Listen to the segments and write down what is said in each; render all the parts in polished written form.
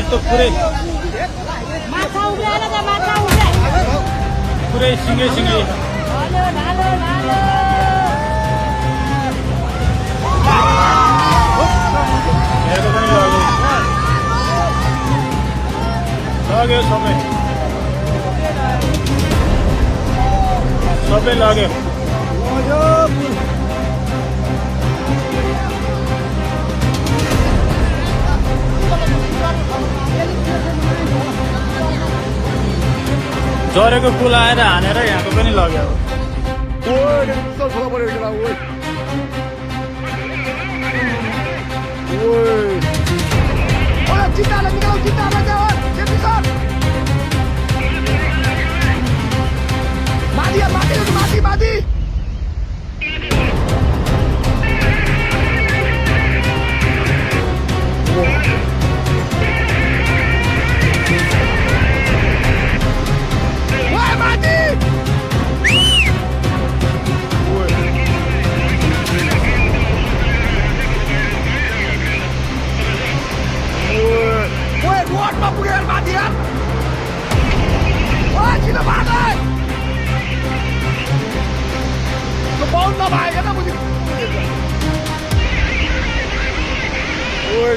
यस्तो पुरै पुरै सिङ्गै सिङ्गै हेरेको पनि लाग्यो सबै सबै लाग्यो झरेको पुल आएर हानेर यहाँको पनि लग्यो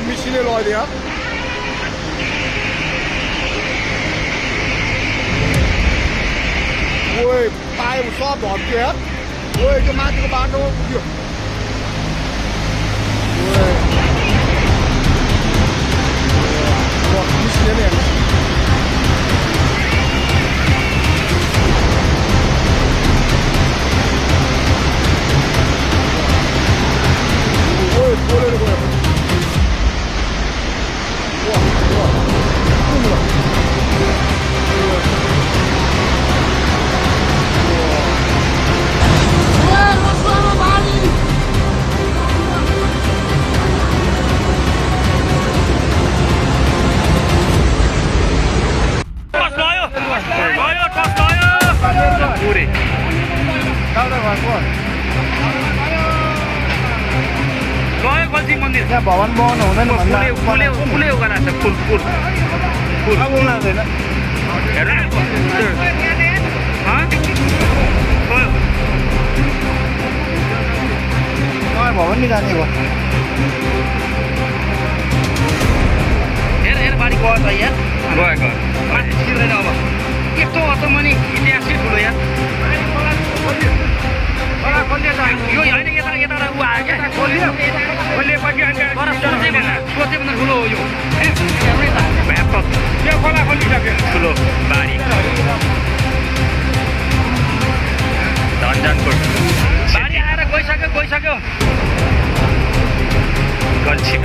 मिसिने लगिदियो ओए पाए सब भत्क्यो यार ओए त्यो माथिको बाटो पुग्यो मिसिने नै ओए बोलेर गयो त्यहाँ भवन बनाउनु हुँदैन फुले उगाएको छ फुल फुल फुल हुँदैन हेर भवन नि जाने भयो हेर हेर बारी गयो त यार गयो सिर्दैन अब यस्तो अचम्मनी इतिहास ठुलो यार यो होइन यता यता ऊ आयो क्या सोचे भन्दा ठुलो हो यो ठुलो बारी धनजनको बारी आएर गइसक्यो गल्छी